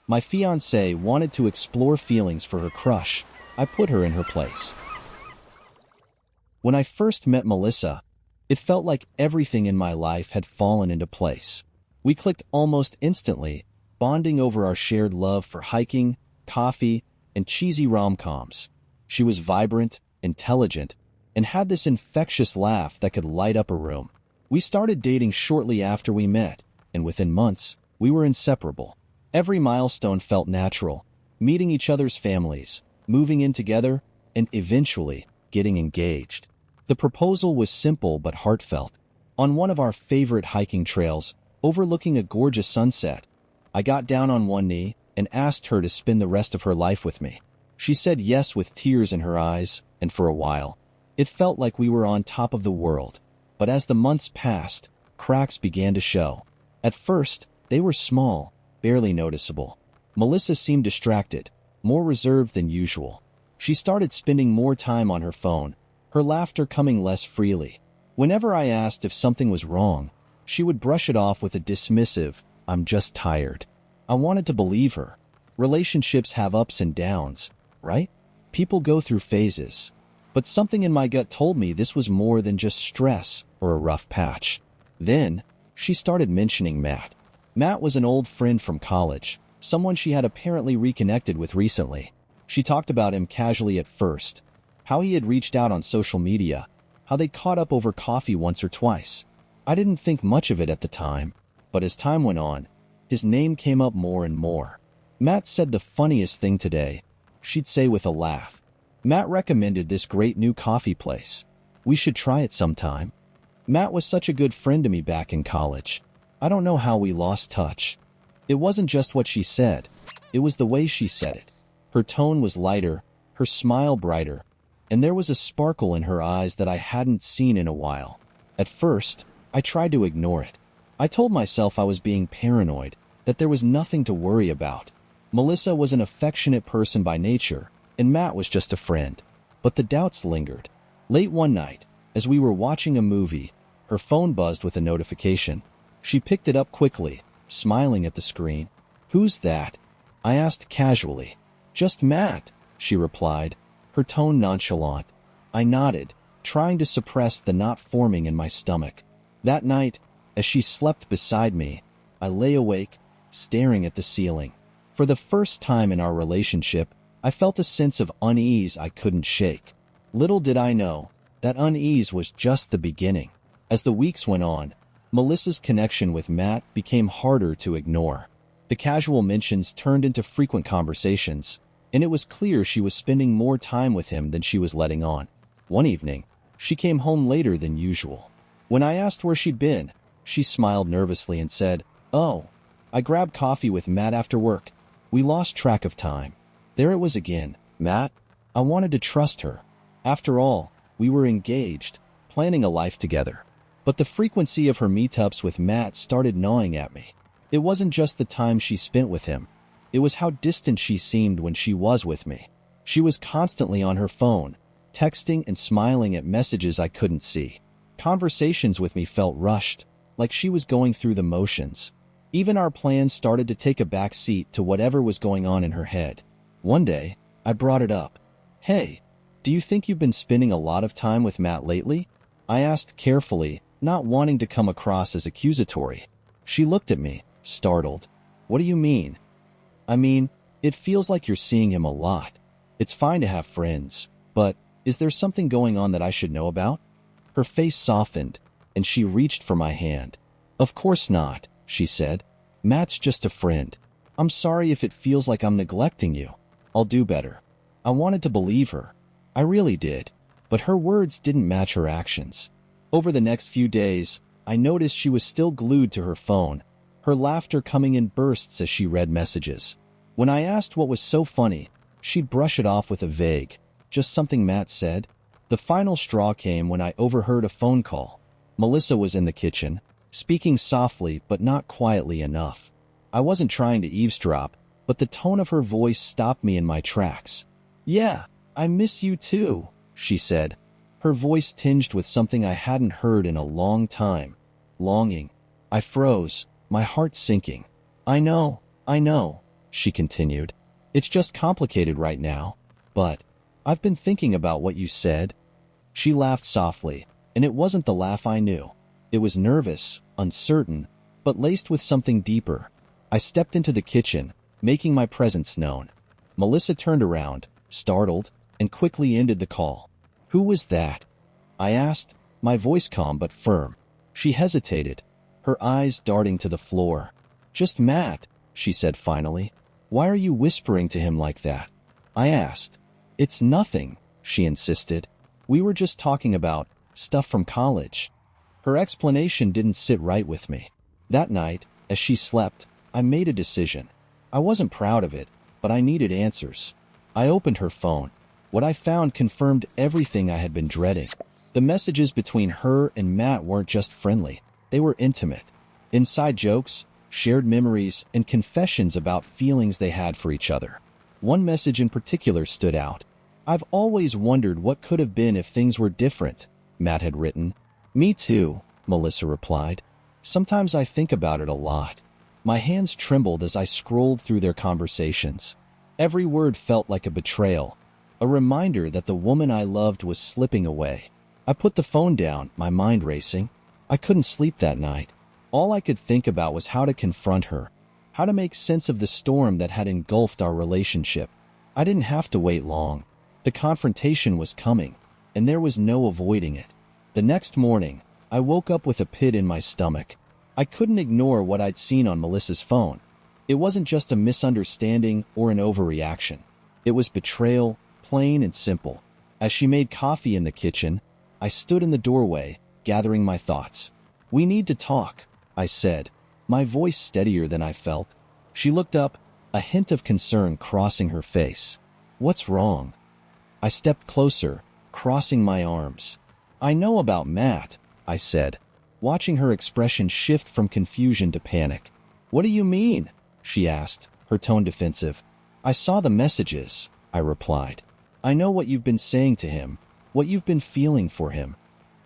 My fiancée wanted to explore feelings for her crush. I put her in her place. When I first met Melissa, it felt like everything in my life had fallen into place. We clicked almost instantly, bonding over our shared love for hiking, coffee, and cheesy rom-coms. She was vibrant, intelligent, and had this infectious laugh that could light up a room. We started dating shortly after we met, and within months, we were inseparable. Every milestone felt natural, meeting each other's families, moving in together, and eventually getting engaged. The proposal was simple but heartfelt. On one of our favorite hiking trails, overlooking a gorgeous sunset, I got down on one knee and asked her to spend the rest of her life with me. She said yes with tears in her eyes, and for a while, it felt like we were on top of the world. But as the months passed, cracks began to show. At first, they were small, barely noticeable. Melissa seemed distracted, more reserved than usual. She started spending more time on her phone, her laughter coming less freely. Whenever I asked if something was wrong, she would brush it off with a dismissive, "I'm just tired." I wanted to believe her. Relationships have ups and downs, right? People go through phases. But something in my gut told me this was more than just stress or a rough patch. Then, she started mentioning Matt. Matt was an old friend from college, someone she had apparently reconnected with recently. She talked about him casually at first, how he had reached out on social media, how they caught up over coffee once or twice. I didn't think much of it at the time, but as time went on, his name came up more and more. Matt said the funniest thing today, she'd say with a laugh. Matt recommended this great new coffee place. We should try it sometime. Matt was such a good friend to me back in college. I don't know how we lost touch. It wasn't just what she said, it was the way she said it. Her tone was lighter, her smile brighter, and there was a sparkle in her eyes that I hadn't seen in a while. At first, I tried to ignore it. I told myself I was being paranoid, that there was nothing to worry about. Melissa was an affectionate person by nature, and Matt was just a friend. But the doubts lingered. Late one night, as we were watching a movie, her phone buzzed with a notification. She picked it up quickly, smiling at the screen. "Who's that?" I asked casually. "Just Matt," she replied, her tone nonchalant. I nodded, trying to suppress the knot forming in my stomach. That night, as she slept beside me, I lay awake, staring at the ceiling. For the first time in our relationship, I felt a sense of unease I couldn't shake. Little did I know, that unease was just the beginning. As the weeks went on, Melissa's connection with Matt became harder to ignore. The casual mentions turned into frequent conversations, and it was clear she was spending more time with him than she was letting on. One evening, she came home later than usual. When I asked where she'd been, she smiled nervously and said, "Oh, I grabbed coffee with Matt after work. We lost track of time." There it was again, Matt. I wanted to trust her. After all, we were engaged, planning a life together. But the frequency of her meetups with Matt started gnawing at me. It wasn't just the time she spent with him. It was how distant she seemed when she was with me. She was constantly on her phone, texting and smiling at messages I couldn't see. Conversations with me felt rushed, like she was going through the motions. Even our plans started to take a back seat to whatever was going on in her head. One day, I brought it up. "Hey, do you think you've been spending a lot of time with Matt lately?" I asked carefully, not wanting to come across as accusatory. She looked at me, startled. "What do you mean?" "I mean, it feels like you're seeing him a lot. It's fine to have friends, but is there something going on that I should know about?" Her face softened, and she reached for my hand. "Of course not," she said. "Matt's just a friend. I'm sorry if it feels like I'm neglecting you. I'll do better." I wanted to believe her. I really did. But her words didn't match her actions. Over the next few days, I noticed she was still glued to her phone, her laughter coming in bursts as she read messages. When I asked what was so funny, she'd brush it off with a vague, "Just something Matt said." The final straw came when I overheard a phone call. Melissa was in the kitchen, speaking softly but not quietly enough. I wasn't trying to eavesdrop, but the tone of her voice stopped me in my tracks. "Yeah, I miss you too," she said, her voice tinged with something I hadn't heard in a long time. Longing. I froze, my heart sinking. I know, she continued. It's just complicated right now. But I've been thinking about what you said. She laughed softly, and it wasn't the laugh I knew. It was nervous, uncertain, but laced with something deeper. I stepped into the kitchen, making my presence known. Melissa turned around, startled, and quickly ended the call. Who was that? I asked, my voice calm but firm. She hesitated, her eyes darting to the floor. Just Matt, she said finally. Why are you whispering to him like that? I asked. It's nothing, she insisted. We were just talking about stuff from college. Her explanation didn't sit right with me. That night, as she slept, I made a decision. I wasn't proud of it, but I needed answers. I opened her phone. What I found confirmed everything I had been dreading. The messages between her and Matt weren't just friendly, they were intimate. Inside jokes, shared memories, and confessions about feelings they had for each other. One message in particular stood out. I've always wondered what could have been if things were different, Matt had written. Me too, Melissa replied. Sometimes I think about it a lot. My hands trembled as I scrolled through their conversations. Every word felt like a betrayal, a reminder that the woman I loved was slipping away. I put the phone down, my mind racing. I couldn't sleep that night. All I could think about was how to confront her, how to make sense of the storm that had engulfed our relationship. I didn't have to wait long. The confrontation was coming, and there was no avoiding it. The next morning, I woke up with a pit in my stomach. I couldn't ignore what I'd seen on Melissa's phone. It wasn't just a misunderstanding or an overreaction. It was betrayal, plain and simple. As she made coffee in the kitchen, I stood in the doorway, gathering my thoughts. We need to talk, I said, my voice steadier than I felt. She looked up, a hint of concern crossing her face. What's wrong? I stepped closer, crossing my arms. I know about Matt, I said, watching her expression shift from confusion to panic. What do you mean? She asked, her tone defensive. I saw the messages, I replied. I know what you've been saying to him, what you've been feeling for him.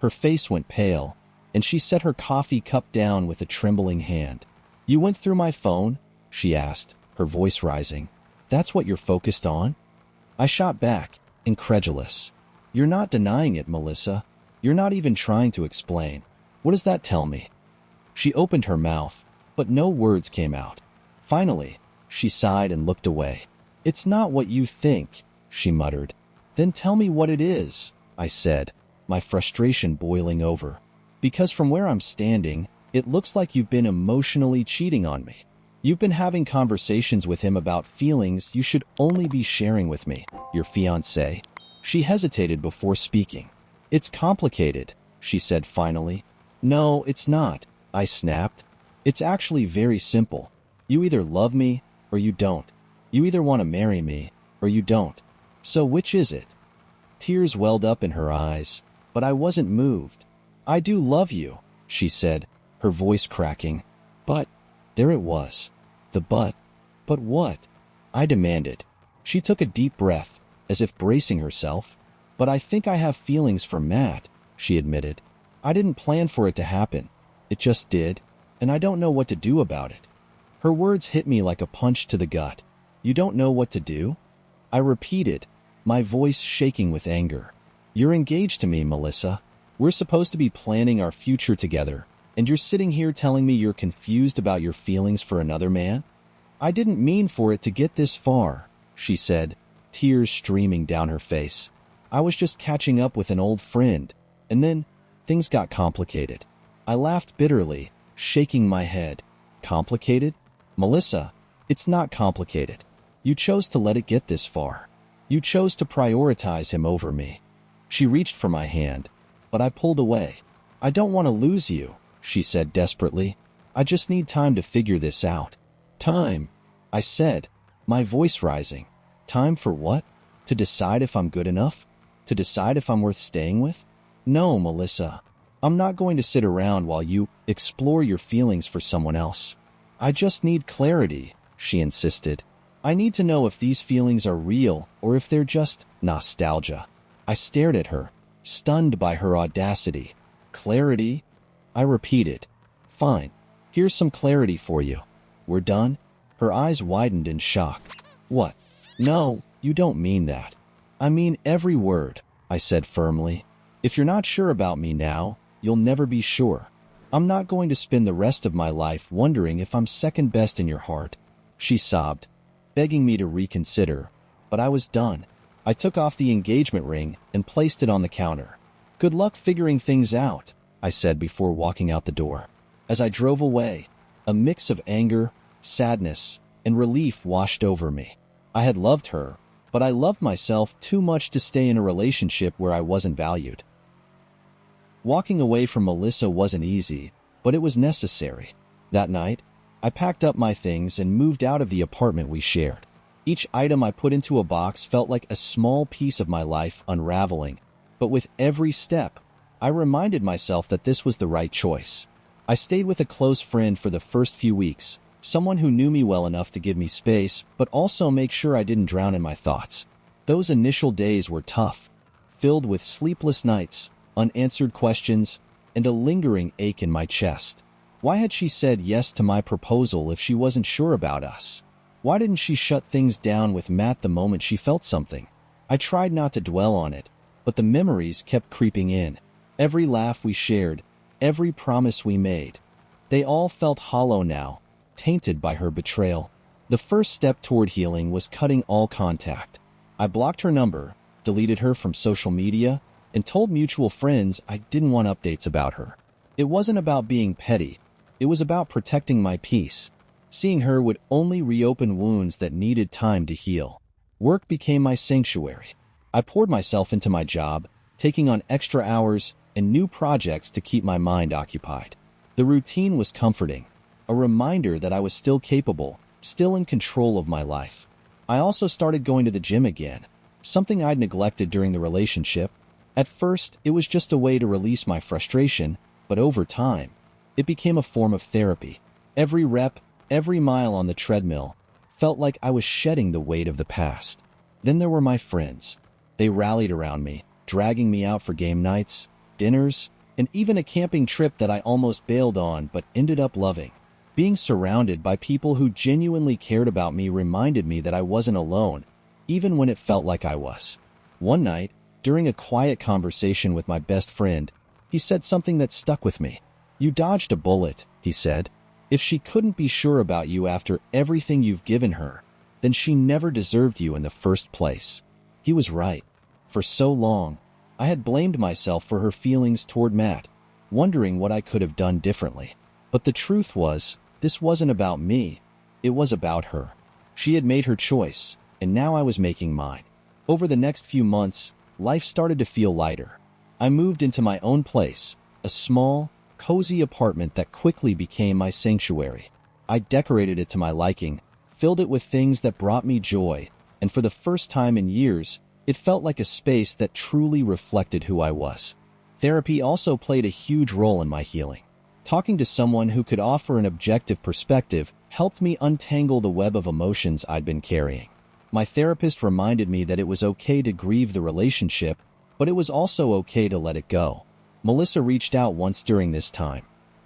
Her face went pale, and she set her coffee cup down with a trembling hand. You went through my phone? She asked, her voice rising. That's what you're focused on? I shot back, incredulous. You're not denying it, Melissa. You're not even trying to explain. What does that tell me? She opened her mouth, but no words came out. Finally, she sighed and looked away. It's not what you think, she muttered. Then tell me what it is, I said, my frustration boiling over. Because from where I'm standing, it looks like you've been emotionally cheating on me. You've been having conversations with him about feelings you should only be sharing with me, your fiancé. She hesitated before speaking. It's complicated, she said finally. No, it's not, I snapped. It's actually very simple. You either love me or you don't. You either want to marry me or you don't. So which is it? Tears welled up in her eyes, but I wasn't moved. I do love you, she said, her voice cracking. But, there it was. The but. But what? I demanded. She took a deep breath, as if bracing herself. But I think I have feelings for Matt, she admitted. I didn't plan for it to happen. It just did, and I don't know what to do about it. Her words hit me like a punch to the gut. You don't know what to do? I repeated, my voice shaking with anger. You're engaged to me, Melissa. We're supposed to be planning our future together, and you're sitting here telling me you're confused about your feelings for another man? I didn't mean for it to get this far, she said, tears streaming down her face. I was just catching up with an old friend, and then things got complicated. I laughed bitterly, shaking my head. Complicated? Melissa, it's not complicated. You chose to let it get this far. You chose to prioritize him over me. She reached for my hand, but I pulled away. I don't want to lose you, she said desperately. I just need time to figure this out. Time, I said, my voice rising. Time for what? To decide if I'm good enough? To decide if I'm worth staying with? No, Melissa. I'm not going to sit around while you explore your feelings for someone else. I just need clarity, she insisted. I need to know if these feelings are real or if they're just nostalgia. I stared at her, stunned by her audacity. Clarity? I repeated. Fine. Here's some clarity for you. We're done? Her eyes widened in shock. What? No, you don't mean that. I mean every word, I said firmly. If you're not sure about me now, you'll never be sure. I'm not going to spend the rest of my life wondering if I'm second best in your heart. She sobbed, begging me to reconsider, but I was done. I took off the engagement ring and placed it on the counter. Good luck figuring things out, I said before walking out the door. As I drove away, a mix of anger, sadness, and relief washed over me. I had loved her, but I loved myself too much to stay in a relationship where I wasn't valued. Walking away from Melissa wasn't easy, but it was necessary. That night, I packed up my things and moved out of the apartment we shared. Each item I put into a box felt like a small piece of my life unraveling, but with every step, I reminded myself that this was the right choice. I stayed with a close friend for the first few weeks, someone who knew me well enough to give me space, but also make sure I didn't drown in my thoughts. Those initial days were tough, filled with sleepless nights, unanswered questions, and a lingering ache in my chest. Why had she said yes to my proposal if she wasn't sure about us? Why didn't she shut things down with Matt the moment she felt something? I tried not to dwell on it, but the memories kept creeping in. Every laugh we shared, every promise we made. They all felt hollow now, tainted by her betrayal. The first step toward healing was cutting all contact. I blocked her number, deleted her from social media, and told mutual friends I didn't want updates about her. It wasn't about being petty. It was about protecting my peace. Seeing her would only reopen wounds that needed time to heal. Work became my sanctuary. I poured myself into my job, taking on extra hours and new projects to keep my mind occupied. The routine was comforting, a reminder that I was still capable, still in control of my life. I also started going to the gym again, something I'd neglected during the relationship. At first, it was just a way to release my frustration, but over time, it became a form of therapy. Every rep, every mile on the treadmill felt like I was shedding the weight of the past. Then there were my friends. They rallied around me, dragging me out for game nights, dinners, and even a camping trip that I almost bailed on but ended up loving. Being surrounded by people who genuinely cared about me reminded me that I wasn't alone, even when it felt like I was. One night, during a quiet conversation with my best friend, he said something that stuck with me. "You dodged a bullet," he said. "If she couldn't be sure about you after everything you've given her, then she never deserved you in the first place." He was right. For so long, I had blamed myself for her feelings toward Matt, wondering what I could have done differently. But the truth was, this wasn't about me. It was about her. She had made her choice, and now I was making mine. Over the next few months, life started to feel lighter. I moved into my own place, a small, cozy apartment that quickly became my sanctuary. I decorated it to my liking, filled it with things that brought me joy, and for the first time in years, it felt like a space that truly reflected who I was. Therapy also played a huge role in my healing. Talking to someone who could offer an objective perspective helped me untangle the web of emotions I'd been carrying. My therapist reminded me that it was okay to grieve the relationship, but it was also okay to let it go. Melissa reached out once during this time,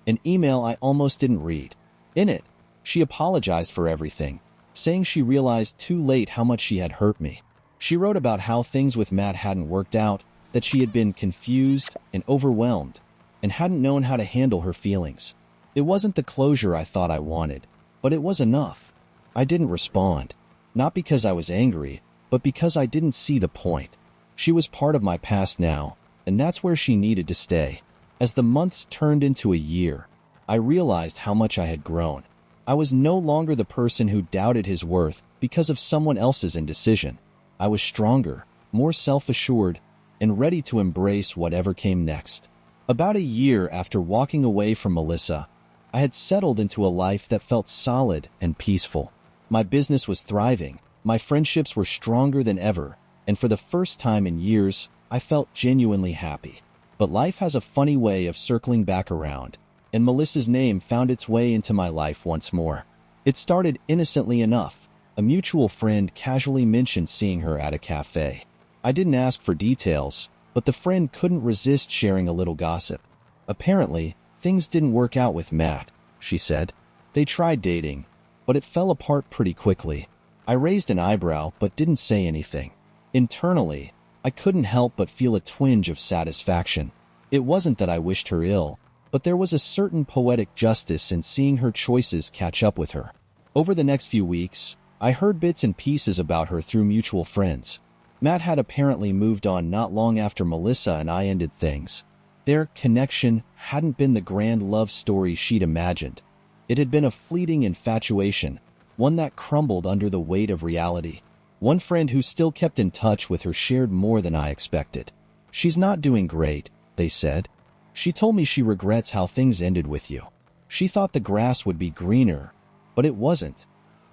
an email I almost didn't read. In it, she apologized for everything, saying she realized too late how much she had hurt me. She wrote about how things with Matt hadn't worked out, that she had been confused and overwhelmed, and hadn't known how to handle her feelings. It wasn't the closure I thought I wanted, but it was enough. I didn't respond, not because I was angry, but because I didn't see the point. She was part of my past now, and that's where she needed to stay. As the months turned into a year, I realized how much I had grown. I was no longer the person who doubted his worth because of someone else's indecision. I was stronger, more self-assured, and ready to embrace whatever came next. About a year after walking away from Melissa, I had settled into a life that felt solid and peaceful. My business was thriving, my friendships were stronger than ever, and for the first time in years, I felt genuinely happy. But life has a funny way of circling back around, and Melissa's name found its way into my life once more. It started innocently enough. A mutual friend casually mentioned seeing her at a cafe. I didn't ask for details, but the friend couldn't resist sharing a little gossip. Apparently, things didn't work out with Matt, she said. They tried dating, but it fell apart pretty quickly. I raised an eyebrow but didn't say anything. Internally, I couldn't help but feel a twinge of satisfaction. It wasn't that I wished her ill, but there was a certain poetic justice in seeing her choices catch up with her. Over the next few weeks, I heard bits and pieces about her through mutual friends. Matt had apparently moved on not long after Melissa and I ended things. Their connection hadn't been the grand love story she'd imagined. It had been a fleeting infatuation, one that crumbled under the weight of reality. One friend who still kept in touch with her shared more than I expected. "She's not doing great," they said. "She told me she regrets how things ended with you. She thought the grass would be greener, but it wasn't."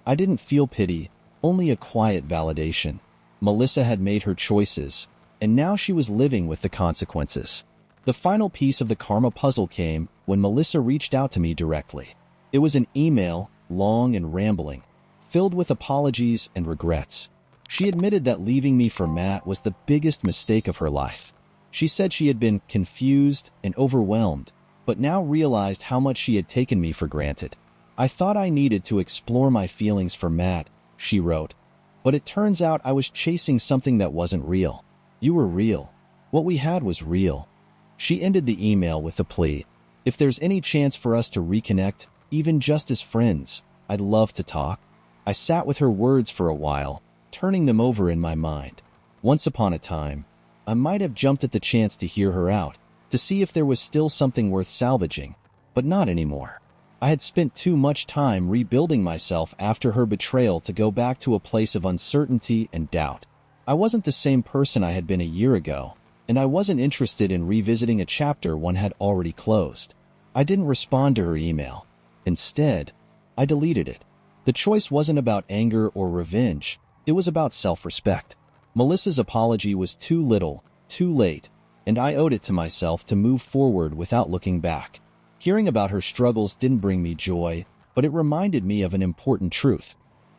I didn't feel pity, only a quiet validation. Melissa had made her choices, and now she was living with the consequences. The final piece of the karma puzzle came when Melissa reached out to me directly. It was an email, long and rambling, filled with apologies and regrets. She admitted that leaving me for Matt was the biggest mistake of her life. She said she had been confused and overwhelmed, but now realized how much she had taken me for granted. "I thought I needed to explore my feelings for Matt," she wrote, "but it turns out I was chasing something that wasn't real. You were real. What we had was real." She ended the email with a plea. "If there's any chance for us to reconnect, even just as friends, I'd love to talk." I sat with her words for a while, turning them over in my mind. Once upon a time, I might have jumped at the chance to hear her out, to see if there was still something worth salvaging, but not anymore. I had spent too much time rebuilding myself after her betrayal to go back to a place of uncertainty and doubt. I wasn't the same person I had been a year ago, and I wasn't interested in revisiting a chapter one had already closed. I didn't respond to her email. Instead, I deleted it. The choice wasn't about anger or revenge. It was about self-respect. Melissa's apology was too little, too late, and I owed it to myself to move forward without looking back. Hearing about her struggles didn't bring me joy, but it reminded me of an important truth.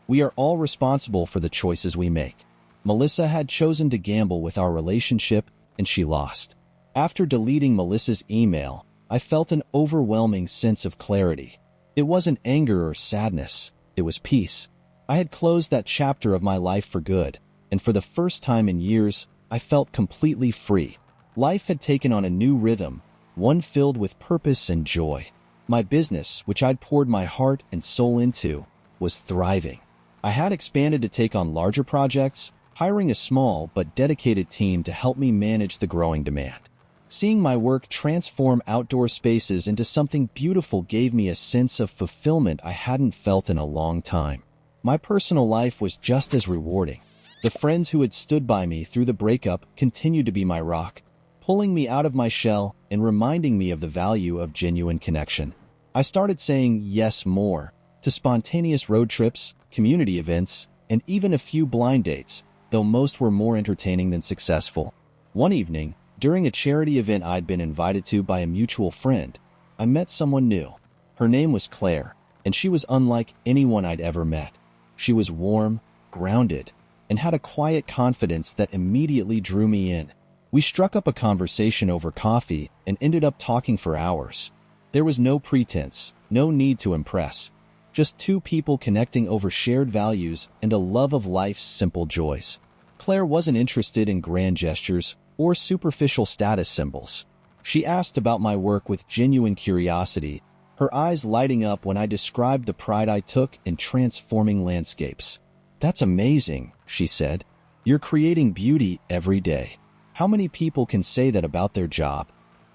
We are all responsible for the choices we make. Melissa had chosen to gamble with our relationship, and she lost. After deleting Melissa's email, I felt an overwhelming sense of clarity. It wasn't anger or sadness, it was peace. I had closed that chapter of my life for good, and for the first time in years, I felt completely free. Life had taken on a new rhythm, one filled with purpose and joy. My business, which I'd poured my heart and soul into, was thriving. I had expanded to take on larger projects, hiring a small but dedicated team to help me manage the growing demand. Seeing my work transform outdoor spaces into something beautiful gave me a sense of fulfillment I hadn't felt in a long time. My personal life was just as rewarding. The friends who had stood by me through the breakup continued to be my rock, pulling me out of my shell and reminding me of the value of genuine connection. I started saying yes more to spontaneous road trips, community events, and even a few blind dates, though most were more entertaining than successful. One evening, during a charity event I'd been invited to by a mutual friend, I met someone new. Her name was Claire, and she was unlike anyone I'd ever met. She was warm, grounded, and had a quiet confidence that immediately drew me in. We struck up a conversation over coffee and ended up talking for hours. There was no pretense, no need to impress, just two people connecting over shared values and a love of life's simple joys. Claire wasn't interested in grand gestures or superficial status symbols. She asked about my work with genuine curiosity, her eyes lighting up when I described the pride I took in transforming landscapes. "That's amazing," she said. "You're creating beauty every day. How many people can say that about their job?"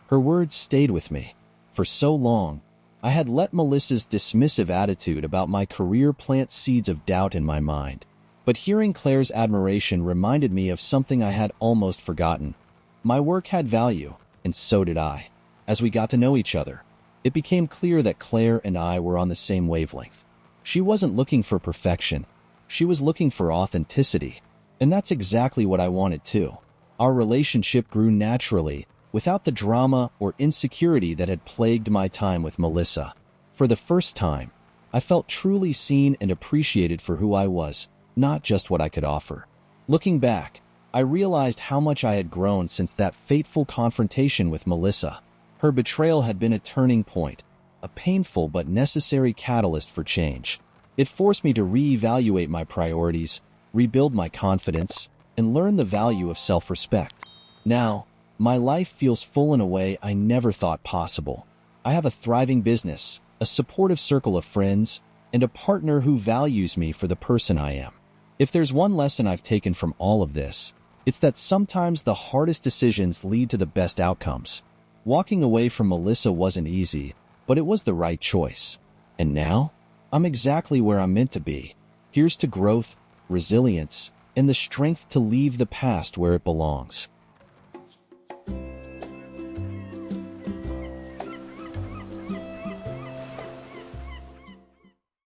Her words stayed with me. For so long, I had let Melissa's dismissive attitude about my career plant seeds of doubt in my mind. But hearing Claire's admiration reminded me of something I had almost forgotten. My work had value, and so did I. As we got to know each other, it became clear that Claire and I were on the same wavelength. She wasn't looking for perfection. She was looking for authenticity. And that's exactly what I wanted too. Our relationship grew naturally, without the drama or insecurity that had plagued my time with Melissa. For the first time, I felt truly seen and appreciated for who I was, not just what I could offer. Looking back, I realized how much I had grown since that fateful confrontation with Melissa. Her betrayal had been a turning point, a painful but necessary catalyst for change. It forced me to reevaluate my priorities, rebuild my confidence, and learn the value of self-respect. Now, my life feels full in a way I never thought possible. I have a thriving business, a supportive circle of friends, and a partner who values me for the person I am. If there's one lesson I've taken from all of this, it's that sometimes the hardest decisions lead to the best outcomes. Walking away from Melissa wasn't easy, but it was the right choice. And now, I'm exactly where I'm meant to be. Here's to growth, resilience, and the strength to leave the past where it belongs.